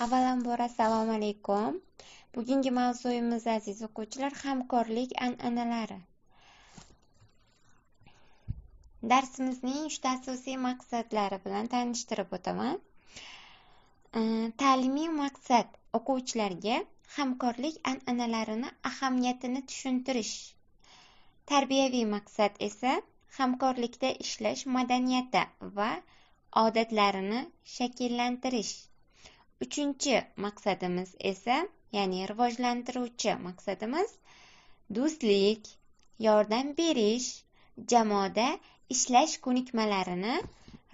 Avvalambor assalomu alaykum. Bugungi mavzuyimiz aziz o'quvchilar hamkorlik an'analari. Darsimizning 3 asosiy maqsadlari bilan tanishtirib o'taman. Ta'limiy maqsad o'quvchilarga hamkorlik an'analarini ahamiyatini tushuntirish. Tarbiyaviy maqsad esa hamkorlikda ishlash madaniyati va odatlarini shakllantirish. Uchinchi maqsadimiz esa, ya'ni rivojlantiruvchi maqsadimiz do'stlik, yordam berish, jamoada ishlash ko'nikmalarini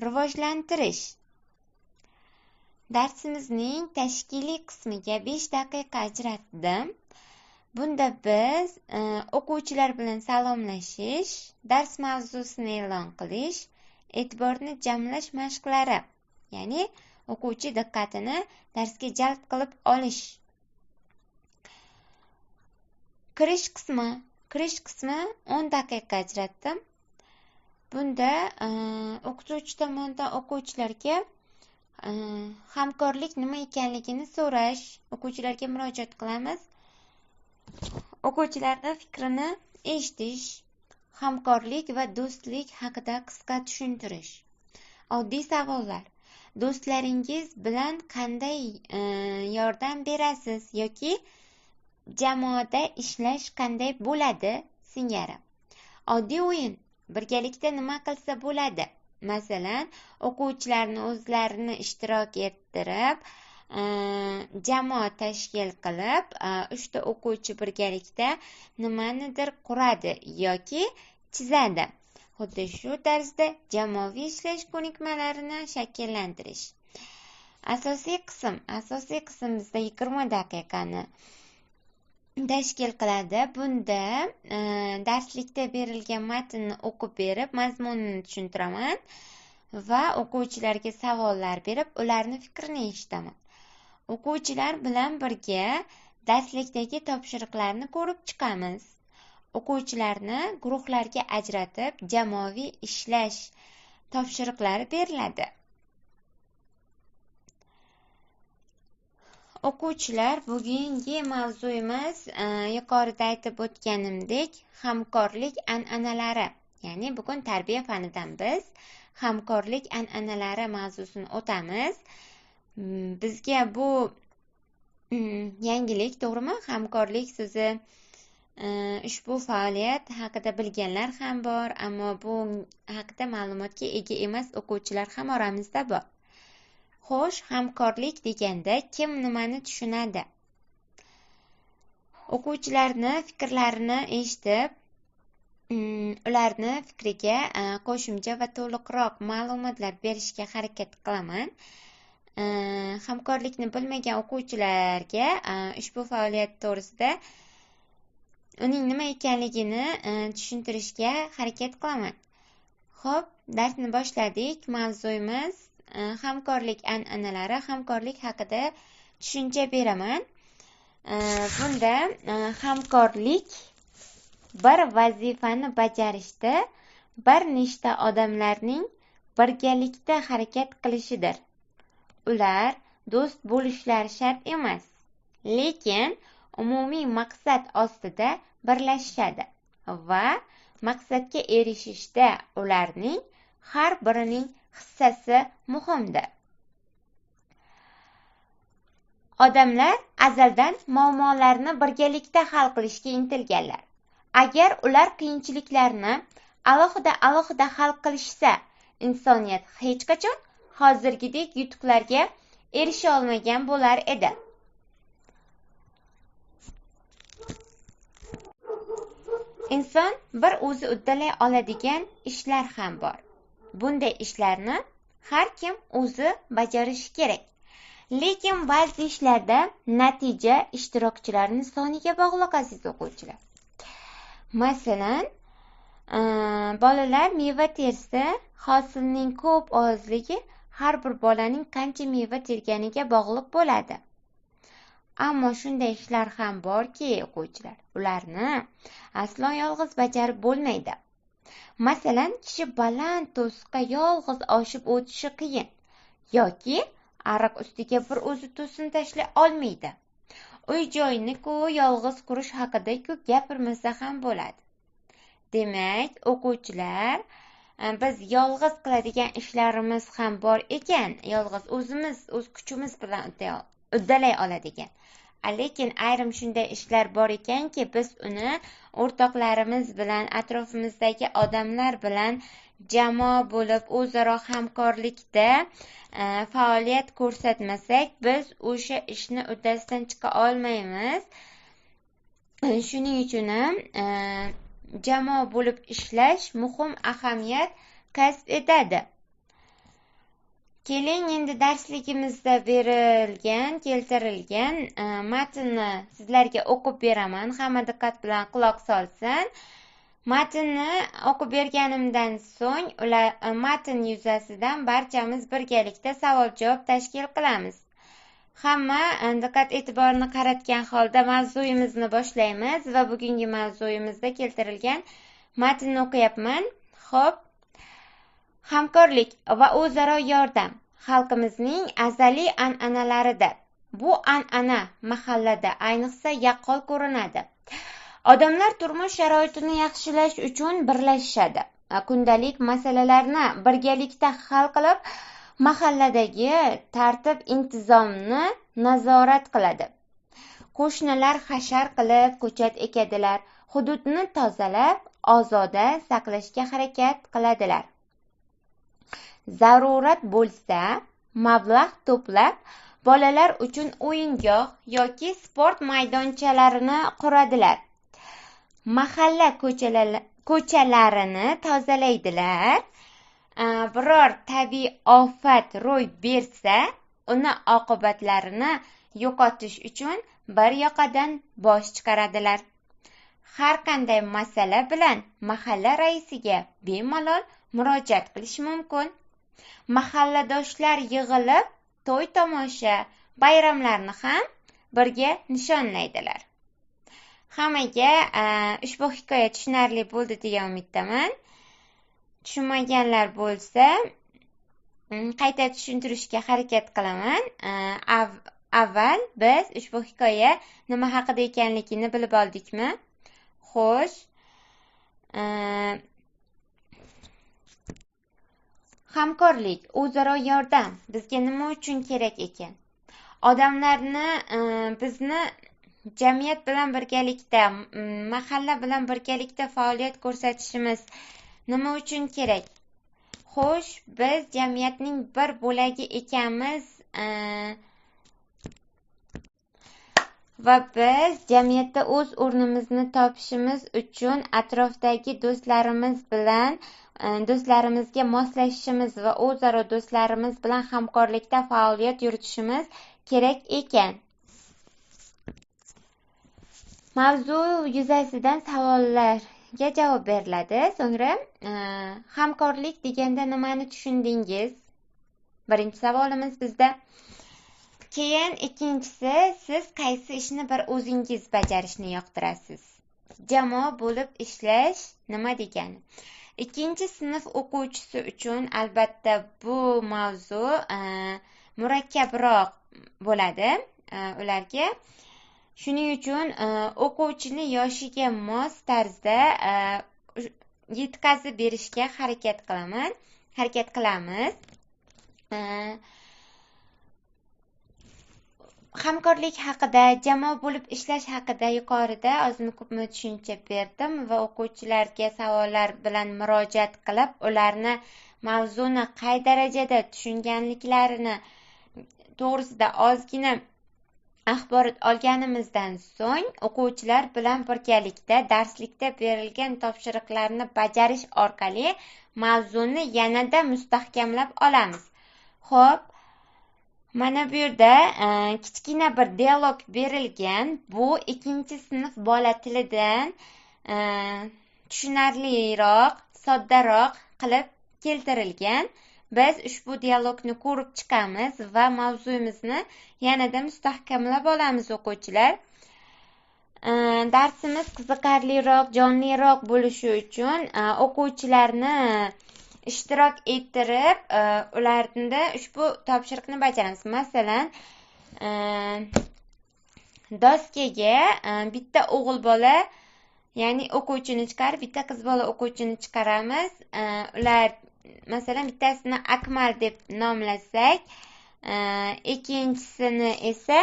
rivojlantirish. Darsimizning tashkiliy qismiga 5 daqiqa ajratdim. Bunda biz o'quvchilar bilan salomlashish, dars mavzusini e'lon qilish, e'tiborni jamlash mashqlari, ya'ni o'quvchi diqqatini darsga jalb qilib olish. Kirish qismi 10 daqiqa ajratdim. Bunda o'qituvchi tomonidan o'quvchilarga hamkorlik nima ekanligini so'rash, o'quvchilarga murojaat qilamiz. O'quvchilarning fikrini eshitish, hamkorlik va do'stlik haqida qisqa tushuntirish. Oddiy savollar. Do'stlaringiz bilan qanday yordam berasiz yoki jamoada ishlash qanday bo'ladi singari. Oddiy o'yin. Birgalikda nima qilsa bo'ladi? Masalan, o'quvchilarni o'zlarini ishtirok ettirib, jamoa tashkil qilib, 3 ta o'quvchi birgalikda nimanidir quradi yoki chizadi. Xuddi shu tarzda jamoaviy ishlash ko'nikmalarini shakllantirish. Asosiy qism bizda 20 daqiqani tashkil qiladi. Bunda darslikda berilgan matnni o'qib berib, mazmunini tushuntiraman va o'quvchilarga savollar berib, ularning fikrini eshitaman. O'quvchilar bilan birga darslikdagi topshiriqlarni ko'rib chiqamiz. O'quvchilarni guruhlarga ajratib, jamoaviy ishlash topshiriqlari beriladi. O'quvchilar, bugungi mavzuyimiz yuqorida aytib o'tganimdek hamkorlik an'analari. Ya'ni bugun tarbiya fanidan biz hamkorlik an'analari mavzusini o'tamiz. Bizga bu yangilik, to'g'rimi? Hamkorlik so'zi ushbu faoliyat haqida bilganlar ham bor, ammo bu haqida ma'lumotga ega emas o'quvchilar ham oramizda bor. Xo'sh, hamkorlik deganda kim nimani tushunadi? O'quvchilarni fikrlarini eshitib, ularni fikriga qo'shimcha va to'liqroq ma'lumotlar berishga harakat qilaman. Hamkorlikni bilmagan o'quvchilarga ushbu faoliyat to'g'risida uning nima ekanligini tushuntirishga harakat qilaman. Xo'p, darsni boshladik. Mavzuyimiz hamkorlik an'analari. Hamkorlik haqida tushuncha beraman. Bunda hamkorlik bir vazifani bajarishda bir nechta odamlarning birgalikda harakat qilishidir. Ular do'st bo'lishlari shart emas, lekin umumiy maqsad ostida birlashishadi va maqsadga erishishda ularning har birining hissasi muhimdir. Odamlar azaldan muammolarni birgalikda hal qilishga intilganlar. Agar ular qiyinchiliklarni alohida hal qilishsa, insoniyat hech qachon hozirgidek yutuqlarga erisha olmagan bo'lar edi. Inson bir o'zi uddalay oladigan ishlar ham bor. Bunday ishlarni har kim o'zi bajarishi kerak. Lekin ba'zi ishlarda natija ishtirokchilarning soniga bog'liq, aziz o'quvchilar. Masalan, bolalar meva tersa, hosilning ko'p ozligi har bir bolaning qancha meva terganiga bog'liq bo'ladi. Ammo shunday ishlar ham borki, o'quvchilar, ularni aslo yolg'iz bajarib bo'lmaydi. Masalan, kishi baland to'siqqa yolg'iz oshib o'tishi qiyin yoki ariq ustiga bir o'zi to'sin tashlay olmaydi. Uy-joyni-ku yolg'iz qurish haqida-ku gapirmasa ham bo'ladi. Demak, o'quvchilar, biz yolg'iz qiladigan ishlarimiz ham bor ekan, yolg'iz o'zimiz o'z kuchimiz bilan uddalay oladigan. Lekin ayrim shunday ishlar bor ekanki, biz uni o'rtoqlarimiz bilan, atrofimizdagi odamlar bilan jamoa bo'lib o'zaro hamkorlikda faoliyat ko'rsatmasak, biz o'sha ishni uddasidan chiqa olmaymiz. Shuning uchun ham jamoa bo'lib ishlash muhim ahamiyat kasb etadi. Keling, endi darsligimizda keltirilgan matnni sizlarga o'qib beraman. Hamma diqqat bilan quloq solsin. Matnni o'qib berganimdan so'ng matn yuzasidan barchamiz birgalikda savol-javob tashkil qilamiz. Hamma diqqat e'tiborini qaratgan holda mavzuyimizni boshlaymiz va bugungi mavzuyimizda keltirilgan matnni o'qiyapman. Xo'p, hamkorlik va o'zaro yordam xalqimizning azaliy an'analaridir. Bu an'ana mahallada ayniqsa yaqqol ko'rinadi. Odamlar turmush sharoitini yaxshilash uchun birlashishadi. Kundalik masalalarni birgalikda hal qilib, mahalladagi tartib-intizomni nazorat qiladi. Qo'shnilar hashar qilib ko'chat ekadilar, hududni tozalab, ozoda saqlashga harakat qiladilar. Zarurat bo'lsa, mablag' to'plab, bolalar uchun o'yingoh yoki sport maydonchalarini quradilar. Mahalla ko'chalarini tozalaydilar. Biror tabiiy ofat ro'y bersa, uni oqibatlarini yo'qotish uchun bir yoqadan bosh chiqaradilar. Har qanday masala bilan mahalla raisiga bemalol murojaat qilish mumkin. Mahalladoshlar yig'ilib, to'y tomosha, bayramlarni ham birga nishonlaydilar. Hammaga ushbu hikoya tushunarli bo'ldi degan umiddaman. Tushunmaganlar bo'lsa, qayta tushuntirishga harakat qilaman. Avval biz ushbu hikoya nima haqida ekanligini bilib oldikmi? Xo'sh, hamkorlik, o'zaro yordam bizga nima uchun kerak ekan? Odamlarni bizni jamiyat bilan birgalikda, mahalla bilan birgalikda faoliyat ko'rsatishimiz nima uchun kerak? Xo'sh, biz jamiyatning bir bo'lagi ekanmiz va biz jamiyatda o'z o'rnimizni topishimiz uchun atrofdagi do'stlarimizga moslashishimiz va o'zaro do'stlarimiz bilan hamkorlikda faoliyat yuritishimiz kerak ekan. Mavzu yuzasidan savollarga javob beriladi. So'ngra hamkorlik deganda nimani tushundingiz? Birinchi savolimiz bizda. Keyin ikkinchisi, siz qaysi ishni bir o'zingiz bajarishni yoqtirasiz? Jamoa bo'lib ishlash nima degani? Ikkinchi sinf o'quvchisi uchun albatta bu mavzu murakkabroq bo'ladi ularga. Shuning uchun o'quvchini yoshiga mos tarzda yetkazib berishga harakat qilamiz. Hamkorlik haqida, jamoa bo'lib ishlash haqida yuqorida ozmi ko'pmi tushuncha berdim va o'quvchilarga savollar bilan murojaat qilib, ularni mavzuni qay darajada tushunganliklarini to'g'risida ozgina axborot olganimizdan so'ng, o'quvchilar bilan birgalikda darslikda berilgan topshiriqlarni bajarish orqali mavzuni yanada mustahkamlab olamiz. Xo'p, mana bu yerda kichkina bir dialog berilgan. Bu ikkinchi sinf bola tilidan tushunarliroq, soddaroq qilib keltirilgan. Biz ushbu dialogni ko'rib chiqamiz va mavzuyimizni yanada mustahkamlab olamiz o'quvchilar. Darsimiz qiziqarliroq, jonliroq bo'lishi uchun o'quvchilarni ishtirok ettirib, ularda ushbu topshiriqni bajaramiz. Masalan, doskaga bitta o'g'il bola, ya'ni o'quvchini chiqarib, bitta qiz bola o'quvchini chiqaramiz. Ular masalan bittasini Akmal deb nomlasak, ikkinchisini esa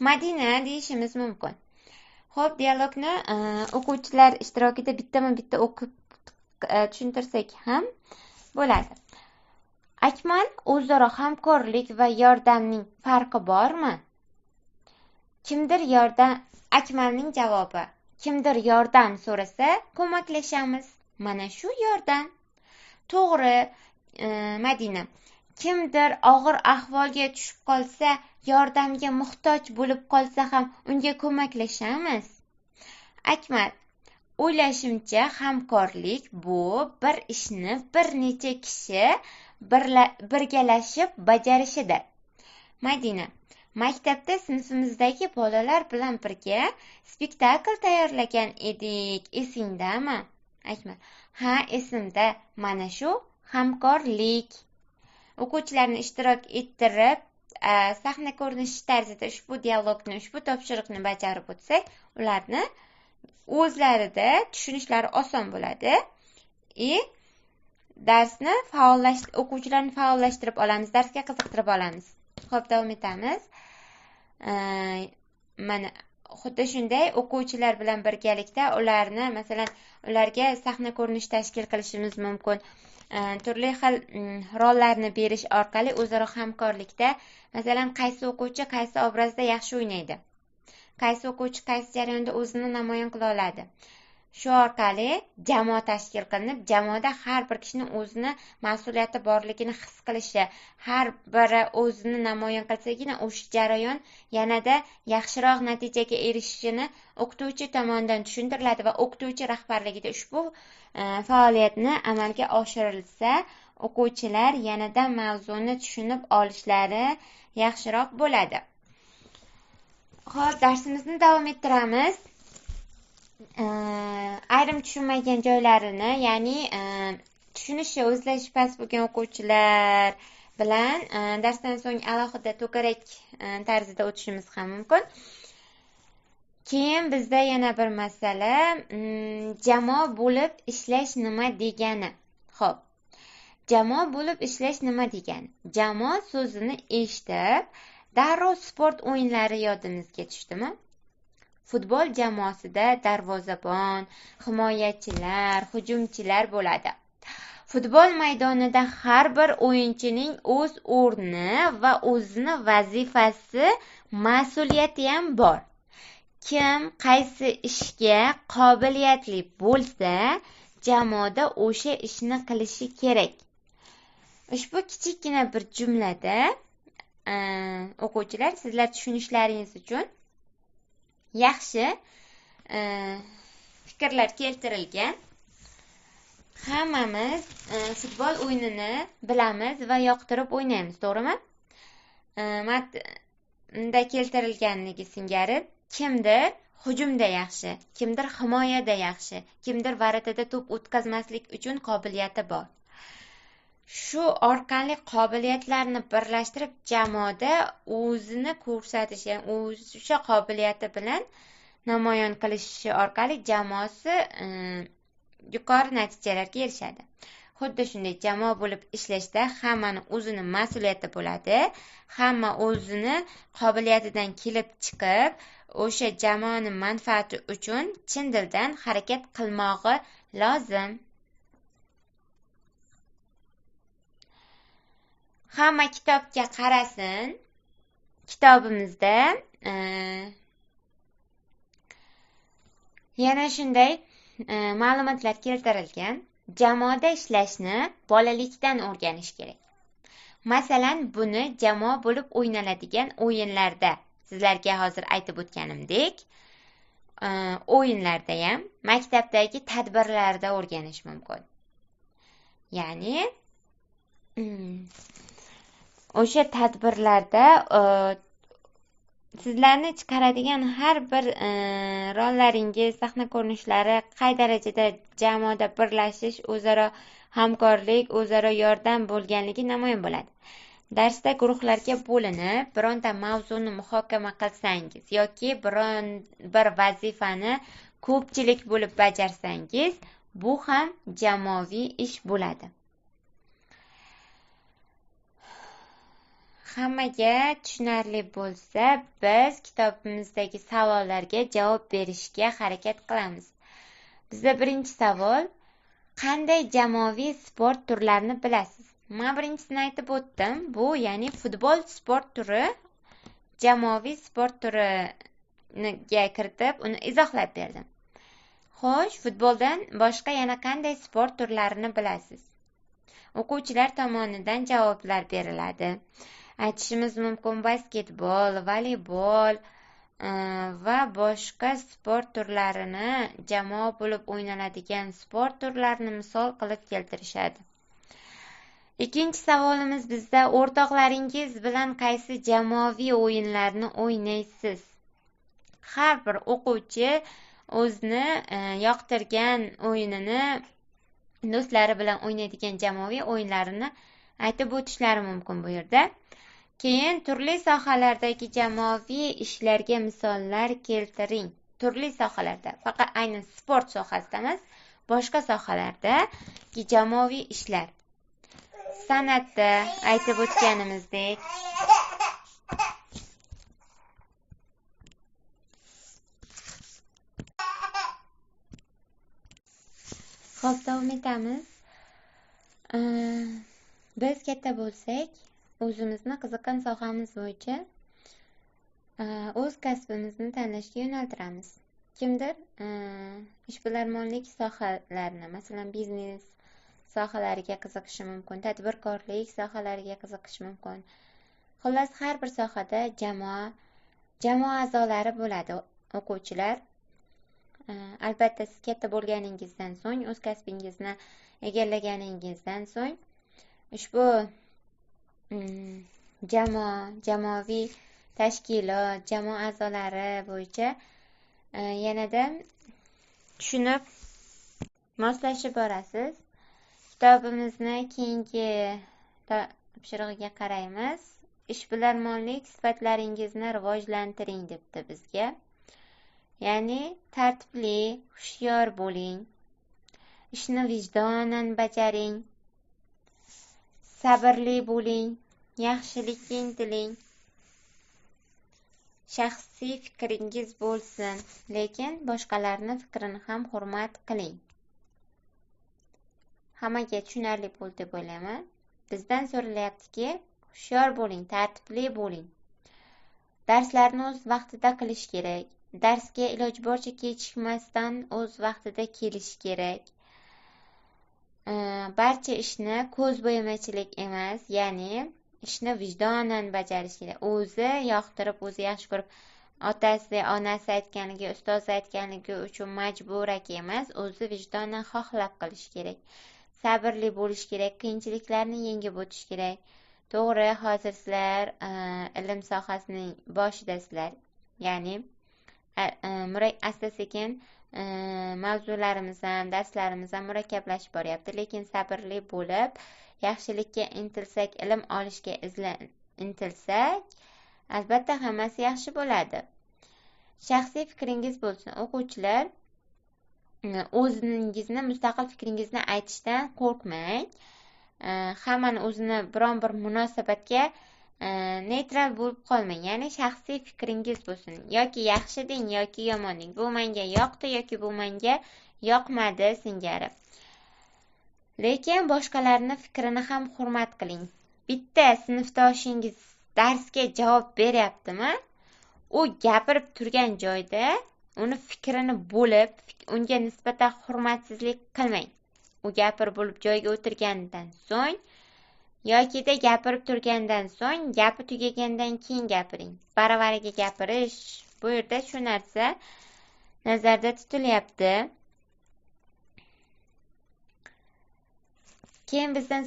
Madina deyishimiz mumkin. Xo'p, dialogni o'quvchilar ishtirokida bittama-bitta o'qib tushuntirsak ham bo'ladi. Akmal, o'zaro hamkorlik va yordamning farqi bormi? Akmalning javobi: kimdir yordam so'rasa, ko'maklashamiz. Mana shu yordam. To'g'ri, Madina. Kimdir og'ir ahvolga tushib qolsa, yordamga muhtoj bo'lib qolsa ham unga ko'maklashamiz. Akmal: o'ylashimcha, hamkorlik bu bir ishni bir necha kishi birgalashib bajarishidir. Madina: maktabda sinfimizdagi bolalar bilan birga spektakl tayyorlagan edik, esingdami? Akmal: ha, esimda. Mana shu hamkorlik. O'quvchilarni ishtirok ettirib, sahna ko'rinishi tarzida ushbu dialogni, ushbu topshiriqni bajarib o'tsak, ularni o'zlarida tushunishlari oson bo'ladi. Darsni o'quvchilarni faollashtirib olamiz, darsga qiziqtirib olamiz. Xo'p, davom etamiz. Mana xuddi shunday o'quvchilar bilan birgalikda ularga sahna ko'rinishi tashkil qilishimiz mumkin. Turli xil rollarni berish orqali o'zaro hamkorlikda, masalan, qaysi o'quvchi qaysi obrazda yaxshi o'ynaydi, qaysi o'quvchi qaysi jarayonda o'zini namoyon qila oladi. Shu orqali jamoa tashkil qilinib, jamoada har bir kishining o'zini mas'uliyati borligini his qilishi, har biri o'zini namoyon qilsagina o'sha jarayon yanada yaxshiroq natijaga erishishini o'qituvchi tomonidan tushuntiriladi va o'qituvchi rahbarligida ushbu faoliyatni amalga oshirilsa, o'quvchilar yanada mavzuni tushunib olishlari yaxshiroq bo'ladi. Xo'p, darsimizni davom ettiramiz. Ayrim tushunmagan joylarini, ya'ni tushunishi o'zlashi past bo'lgan o'quvchilar bilan darsdan so'ng alohida to'garak tarzida o'tishimiz ham mumkin. Keyin bizda yana bir masala, jamoa bo'lib ishlash nima degani? Xo'p, jamoa bo'lib ishlash nima degani? Jamoa so'zini eshitib, darrov sport o'yinlari yodimizga tushdimi? Futbol jamoasida darvozabon, himoyachilar, hujumchilar bo'ladi. Futbol maydonida har bir o'yinchining o'z o'rni va o'zini vazifasi, mas'uliyati ham bor. Kim qaysi ishga qobiliyatli bo'lsa, jamoada o'sha ishni qilishi kerak. Ushbu kichikgina bir jumlada o'quvchilar, sizlar tushunishlaringiz uchun yaxshi fikrlar keltirilgan. Hammamiz futbol o'yinini bilamiz va yoqtirib o'ynaymiz, to'g'rimi? Matnda keltirilganligi singari kimdir hujumda yaxshi, kimdir himoyada yaxshi, kimdir varatada to'p o'tkazmaslik uchun qobiliyati bor. Shu orqali qobiliyatlarni birlashtirib jamoada o'zini ko'rsatish, ya'ni o'sha qobiliyati bilan namoyon qilishi orqali jamoasi yuqori natijalarga erishadi. Xuddi shunday jamoa bo'lib ishlashda hammani o'zini mas'uliyati bo'ladi. Hamma o'zini qobiliyatidan kelib chiqib, o'sha jamoaning manfaati uchun chin dildan harakat qilmog'i lozim. Hamma kitobga qarasin. Kitobimizda yana shunday ma'lumotlar keltirilgan. Jamoada ishlashni bolalikdan o'rganish kerak. Masalan, buni jamoa bo'lib o'ynaladigan o'yinlarda, sizlarga hozir aytib o'tganimdek, o'yinlarda ham, maktabdagi tadbirlarda o'rganish mumkin. Ya'ni o'sha tadbirlarda sizlarni chiqaradigan har bir rollaringiz, sahna ko'rinishlari qay darajada jamoada birlashish, o'zaro hamkorlik, o'zaro yordam bo'lganligi namoyon bo'ladi. Darsda guruhlarga bo'linib, bironta mavzuni muhokama qilsangiz yoki biron bir vazifani ko'pchilik bo'lib bajarsangiz, bu ham jamoaviy ish bo'ladi. Hammaga tushunarli bo'lsa, biz kitobimizdagi savollarga javob berishga harakat qilamiz. Bizda birinchi savol: qanday jamoaviy sport turlarini bilasiz? Men birinchisini aytib o'tdim. Bu ya'ni futbol sport turi jamoaviy sport turiga kiritib, uni izohlab berdim. Xo'sh, futboldan boshqa yana qanday sport turlarini bilasiz? O'quvchilar tomonidan javoblar beriladi. Aytishimiz mumkin basketbol, voleybol va boshqa sport turlarini, jamoa bo'lib o'ynaladigan sport turlarini misol qilib keltirishadi. Ikkinchi savolimiz bizda: o'rtoqlaringiz bilan qaysi jamoaviy o'yinlarni o'ynaysiz? Har bir o'quvchi o'zini yoqtirgan o'yinini do'stlari bilan o'ynaydigan jamoaviy o'yinlarini aytib o'tishlari mumkin bu yerda. Keyin turli sohalardagi jamoaviy ishlarga misollar keltiring. Turli sohalarda, faqat aynan sport sohasida emas, boshqa sohalardagi jamoaviy ishlar. San'atda aytib o'tganimizdek, xo'p, davom etamiz. Biz katta bo'lsak, o'zimizni qiziqqan sohamiz bo'yicha o'z kasbimizni tanlashga yo'naltiramiz. Kimdir ishbilarmonlik sohalarini, masalan, biznes sohalariga qiziqishi mumkin, tadbirkorlik sohalariga qiziqishi mumkin. Xullas, har bir sohada jamoa a'zolari bo'ladi, o'quvchilar. Albatta, siz katta bo'lganingizdan so'ng, o'z kasbingizni egallaganingizdan so'ng, ushbu jamoaviy tashkilot, jamoa a'zolari bo'yicha yanada tushunib, moslashib borasiz. Kitobimizni keyingi topshirig'iga qaraymiz. Ishbilarmonlik sifatlaringizni rivojlantiring debdi bizga. Ya'ni tartibli, hushyor bo'ling, ishni vijdonan bajaring, sabrli bo'ling, yaxshilikka intiling, shaxsiy fikringiz bo'lsin, lekin boshqalarning fikrini ham hurmat qiling. Hammaga tushunarli bo'ldi deb o'ylayman. Bizdan so'ralyaptiki, hushyor bo'ling, tartibli bo'ling. Darslarni o'z vaqtida qilish kerak. Darsga iloji boricha kechikmasdan o'z vaqtida kelish kerak. Barcha ishni ko'zbo'yamachilik emas, ya'ni ishni vijdonan bajarish kerak. O'zi yoqtirib, o'zi yaxshi ko'rib, otasi, onasi aytganligi, ustozi aytganligi uchun majburaki emas, o'zi vijdonan xohlab qilish kerak. Sabrli bo'lish kerak, qiyinchiliklarni yengib o'tish kerak. To'g'ri, hozir sizlar ilm sohasining boshidasizlar. Ya'ni asta-sekin mavzularimiz ham, darslarimiz ham murakkablashib boryapti, lekin sabrli bo'lib, yaxshilikka intilsak, ilm olishga intilsak, albatta hammasi yaxshi bo'ladi. Shaxsiy fikringiz bo'lsin. O'quvchilar, o'zingizni mustaqil fikringizni aytishdan qo'rqmang. Hammani o'zini biron bir munosabatga neytral bo'lib qolmang. Ya'ni shaxsiy fikringiz bo'lsin. Yoki yaxshi deng, yoki yomon deng. Bu menga yoqdi yoki bu menga yoqmadi singari. Lekin boshqalarning fikrini ham hurmat qiling. Bitta sinfdoshingiz darsga javob beryaptimi? U gapirib turgan joyda uni fikrini bo'lib, unga nisbatan hurmatsizlik qilmang. U gapirib bo'lib joyiga o'tirgandan so'ng yokida gapirib turgandan so'ng, gapi tugagandan keyin gapiring. Baravariga gapirish, bu yerda shu narsa nazarda tutilyapti. Keyin bizdan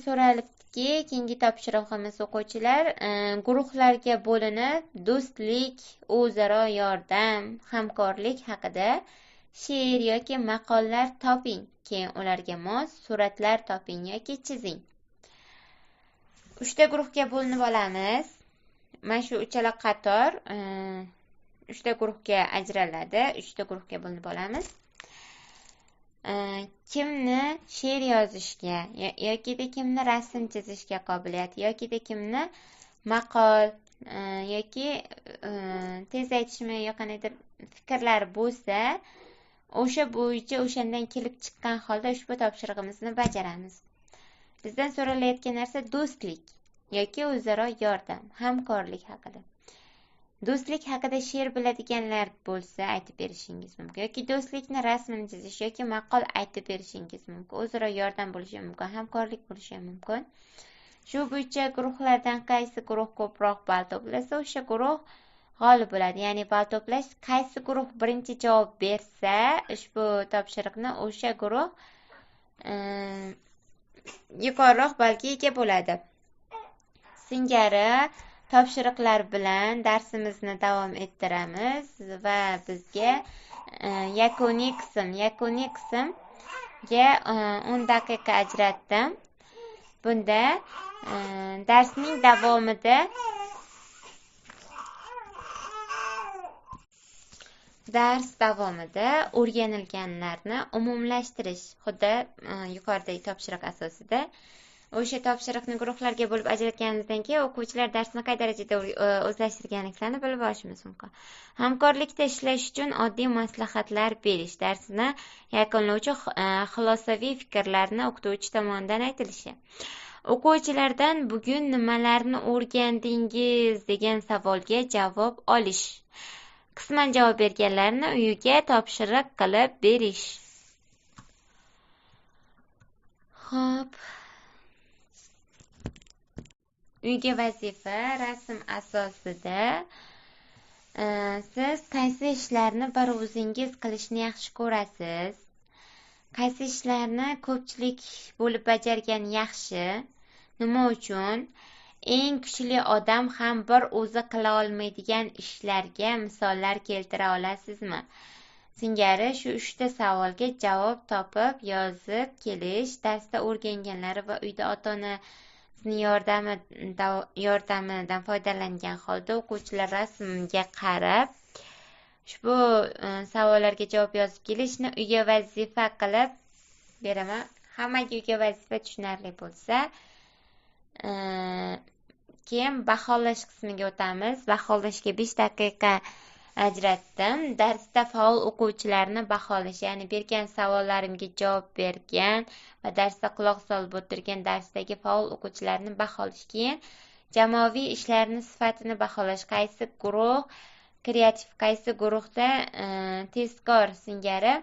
keyingi topshirig'imiz o'quvchilar guruhlarga bo'linib do'stlik, o'zaro yordam, hamkorlik haqida she'r yoki maqollar toping. Keyin ularga mos suratlar toping yoki chizing. 3 guruhga bo'linib olamiz. Mana shu uchala qator 3 guruhga ajraladi. 3 guruhga bo'linib olamiz. Kimni she'r yozishga yoki kimni rasm chizishga qobiliyati yoki kimni maqol yoki tez aytishmi yo qanaqadir fikrlar bo'lsa, o'sha bo'yicha o'shandan kelib chiqqan holda ushbu topshirig'imizni bajaramiz. Bizdan so'ralayotgan narsa do'stlik yoki o'zaro yordam, hamkorlik haqida. Do'stlik haqida she'r biladiganlar bo'lsa aytib berishingiz mumkin yoki do'stlikni rasmini chizish yoki maqol aytib berishingiz mumkin. O'zaro yordam bo'lishi mumkin, hamkorlik bo'lishi mumkin. Shu bo'yicha guruhlardan qaysi guruh ko'proq ball to'plasa, o'sha guruh g'olib bo'ladi. Ya'ni ball to'plash, qaysi guruh birinchi javob bersa, ushbu topshiriqni o'sha guruh yuqoriroq ballga ega bo'ladi. Singari topshiriqlar bilan darsimizni davom ettiramiz va bizga yakuniy qismga 10 daqiqa ajratdim. Bunda darsning davomida o'rganilganlarni umumlashtirish, xuddi yuqoridagi topshiriq asosida o'sha topshiriqni guruhlarga bo'lib ajratganimizdan keyin o'quvchilar darsni qay darajada o'zlashtirganliklarini bilib olishimiz mumkin. Hamkorlikda ishlash uchun oddiy maslahatlar berish, darsni yakunlovchi xulosaviy fikrlarni o'qituvchi tomonidan aytilishi. O'quvchilardan bugun nimalarni o'rgandingiz degan savolga javob olish. Qisman javob berganlarni uyiga topshiriq qilib berish. Xo'p. Uyga vazifa rasm asosida siz qaysi ishlarni bir o'zingiz qilishni yaxshi ko'rasiz? Qaysi ishlarni ko'pchilik bo'lib bajargan yaxshi? Nima uchun? Eng kuchli odam ham bir o'zi qila olmaydigan ishlarga misollar keltira olasizmi? Singari shu 3 savolga javob topib yozib kelish, darsda o'rganganlari va uyda ota-ona yordamidan foydalangan holda o'quvchilar rasmga qarab ushbu savollarga javob yozib kelishni uyga vazifa qilib beraman. Hammaga uyga vazifa tushunarli bo'lsa, keyin baholash qismiga o'tamiz. Baholashga 5 daqiqa ajratdim. Darsda faol o'quvchilarni baholash, ya'ni bergan savollarimga javob bergan va darsda quloq solib o'tirgan darsdagi faol o'quvchilarni baholash. Keyin jamoaviy ishlarni sifatini baholash, qaysi guruh kreativ, qaysi guruhda tezkor singari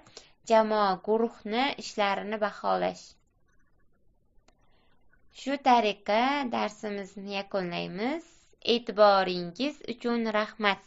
jamoa guruhni ishlarini baholash. Shu tariqa darsimizni yakunlaymiz. E'tiboringiz uchun rahmat.